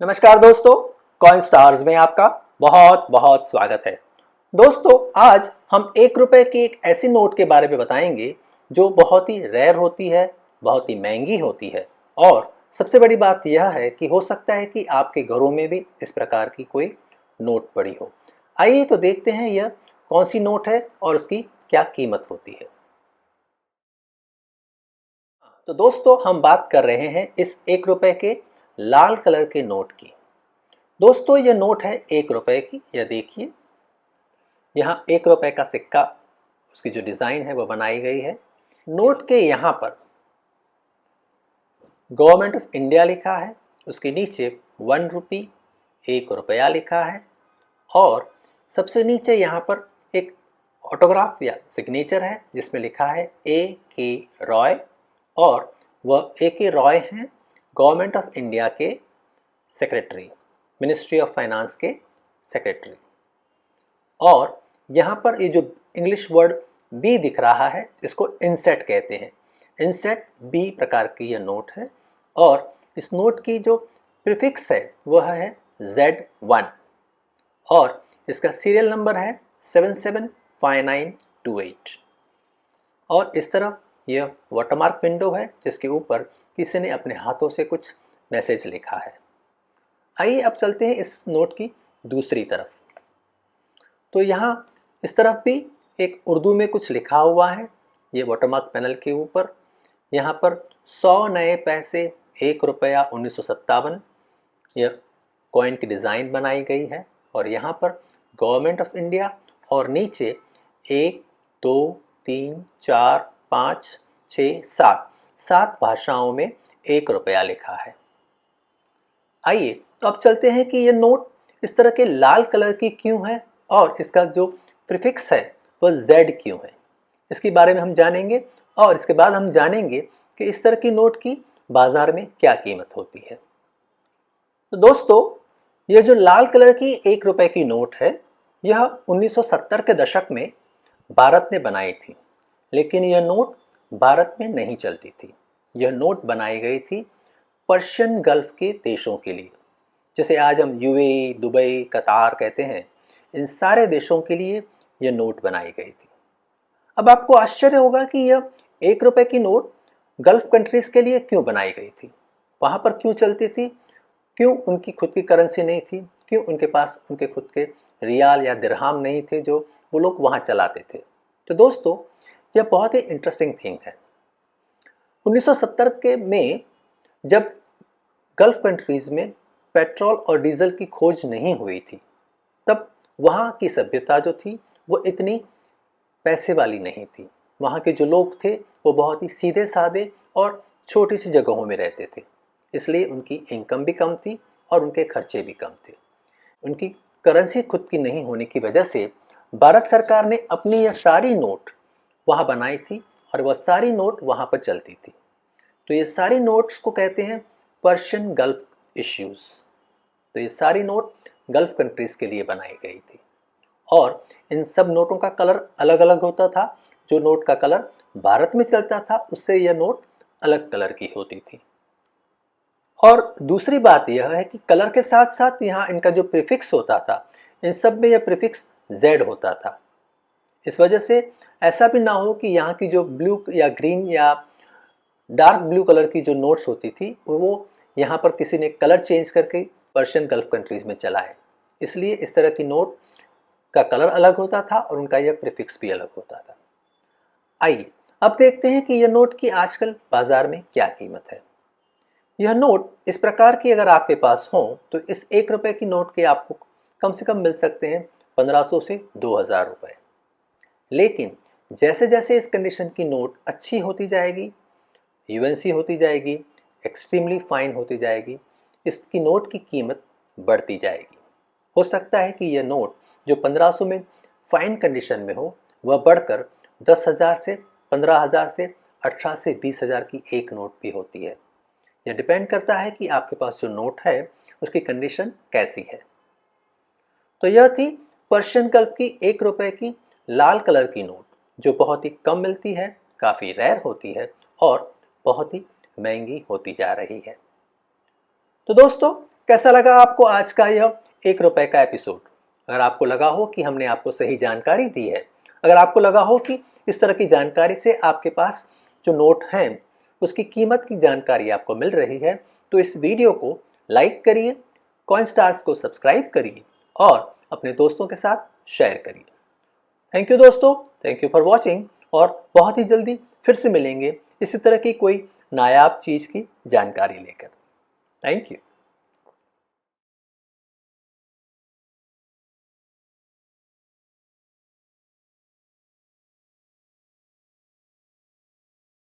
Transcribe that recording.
नमस्कार दोस्तों, coin stars में आपका बहुत बहुत स्वागत है। दोस्तों, आज हम 1 रुपए की एक ऐसी नोट के बारे में बताएंगे जो बहुत ही रेयर होती है, बहुत ही महंगी होती है और सबसे बड़ी बात यह है कि हो सकता है कि आपके घरों में भी इस प्रकार की कोई नोट पड़ी हो। आइए तो देखते हैं यह कौन सी नोट है और उसकी क्या कीमत होती है। तो दोस्तों, हम बात कर रहे हैं इस 1 रुपए के लाल कलर के नोट की। दोस्तों, ये नोट है 1 रुपए की। यह देखिए, यहाँ 1 रुपए का सिक्का, उसकी जो डिज़ाइन है वो बनाई गई है। नोट के यहाँ पर गवर्नमेंट ऑफ इंडिया लिखा है, उसके नीचे 1 रुपी 1 रुपया लिखा है और सबसे नीचे यहाँ पर एक ऑटोग्राफ या सिग्नेचर है जिसमें लिखा है A.K. रॉय और वह A.K. रॉय हैं गवर्नमेंट ऑफ इंडिया के सेक्रेटरी, मिनिस्ट्री ऑफ फाइनेंस के सेक्रेटरी। और यहाँ पर ये जो इंग्लिश वर्ड बी दिख रहा है इसको इनसेट कहते हैं। इनसेट बी प्रकार की यह नोट है और इस नोट की जो प्रीफिक्स है वह है Z1 और इसका सीरियल नंबर है 775928 और इस तरफ यह वाटरमार्क विंडो है जिसके ऊपर किसी ने अपने हाथों से कुछ मैसेज लिखा है। आइए अब चलते हैं इस नोट की दूसरी तरफ। तो यहाँ इस तरफ भी एक उर्दू में कुछ लिखा हुआ है। ये वाटरमार्क पैनल के ऊपर यहाँ पर 100 नए पैसे 1 रुपया 1957 यह कॉइन की डिज़ाइन बनाई गई है और यहाँ पर गवर्नमेंट ऑफ इंडिया और नीचे 1 2 3 4 5 6 7 भाषाओं में 1 रुपया लिखा है। आइए तो अब चलते हैं कि ये नोट इस तरह के लाल कलर की क्यों है और इसका जो प्रीफिक्स है वह Z क्यों है, इसके बारे में हम जानेंगे और इसके बाद हम जानेंगे कि इस तरह की नोट की बाजार में क्या कीमत होती है। तो दोस्तों, यह जो लाल कलर की 1 रुपए की नोट है यह 1970 के दशक में भारत ने बनाई थी, लेकिन यह नोट भारत में नहीं चलती थी। यह नोट बनाई गई थी पर्शियन गल्फ के देशों के लिए, जैसे आज हम यूएई, दुबई, कतार कहते हैं। इन सारे देशों के लिए यह नोट बनाई गई थी। अब आपको आश्चर्य होगा कि यह 1 रुपए की नोट गल्फ कंट्रीज के लिए क्यों बनाई गई थी, वहाँ पर क्यों चलती थी, क्यों उनकी खुद की करेंसी नहीं थी, क्यों उनके पास उनके खुद के रियाल या दिरहम नहीं थे जो वो लोग वहाँ चलाते थे। तो दोस्तों, यह बहुत ही इंटरेस्टिंग थिंग है। 1970 के में जब गल्फ कंट्रीज में पेट्रोल और डीजल की खोज नहीं हुई थी, तब वहाँ की सभ्यता जो थी वो इतनी पैसे वाली नहीं थी। वहाँ के जो लोग थे वो बहुत ही सीधे साधे और छोटी सी जगहों में रहते थे, इसलिए उनकी इनकम भी कम थी और उनके खर्चे भी कम थे। उनकी करेंसी खुद की नहीं होने की वजह से भारत सरकार ने अपनी यह सारी नोट वहाँ बनाई थी और वह सारी नोट वहाँ पर चलती थी। तो ये सारी नोट्स को कहते हैं पर्शियन गल्फ इश्यूज। तो ये सारी नोट गल्फ कंट्रीज के लिए बनाई गई थी और इन सब नोटों का कलर अलग अलग होता था। जो नोट का कलर भारत में चलता था उससे यह नोट अलग कलर की होती थी। और दूसरी बात यह है कि कलर के साथ साथ यहाँ इनका जो प्रीफिक्स होता था, इन सब में यह प्रीफिक्स Z होता था। इस वजह से ऐसा भी ना हो कि यहाँ की जो ब्लू या ग्रीन या डार्क ब्लू कलर की जो नोट्स होती थी वो यहाँ पर किसी ने कलर चेंज करके पर्शियन गल्फ कंट्रीज में चलाए, इसलिए इस तरह की नोट का कलर अलग होता था और उनका यह प्रीफिक्स भी अलग होता था। आइए अब देखते हैं कि यह नोट की आजकल बाजार में क्या कीमत है। यह नोट इस प्रकार की अगर आपके पास हो तो इस 1 रुपए की नोट के आपको कम से कम मिल सकते हैं 1500 से 2000 रुपए। लेकिन जैसे जैसे इस कंडीशन की नोट अच्छी होती जाएगी, यूएनसी होती जाएगी, एक्सट्रीमली फाइन होती जाएगी, इसकी नोट की कीमत बढ़ती जाएगी। हो सकता है कि यह नोट जो 1500 में फाइन कंडीशन में हो वह बढ़कर 10,000 से 15,000 से 18 से 20,000 की एक नोट भी होती है। यह डिपेंड करता है कि आपके पास जो नोट है उसकी कंडीशन कैसी है। तो यह थी पर्शियन गल्फ की 1 रुपए की लाल कलर की नोट जो बहुत ही कम मिलती है, काफ़ी रेयर होती है और बहुत ही महंगी होती जा रही है। तो दोस्तों, कैसा लगा आपको आज का यह 1 रुपए का एपिसोड? अगर आपको लगा हो कि हमने आपको सही जानकारी दी है, अगर आपको लगा हो कि इस तरह की जानकारी से आपके पास जो नोट हैं उसकी कीमत की जानकारी आपको मिल रही है, तो इस वीडियो को लाइक करिए, कॉइन स्टार्स को सब्सक्राइब करिए और अपने दोस्तों के साथ शेयर करिए। थैंक यू दोस्तों, थैंक यू फॉर वॉचिंग, और बहुत ही जल्दी फिर से मिलेंगे इसी तरह की कोई नायाब चीज़ की जानकारी लेकर। Thank you.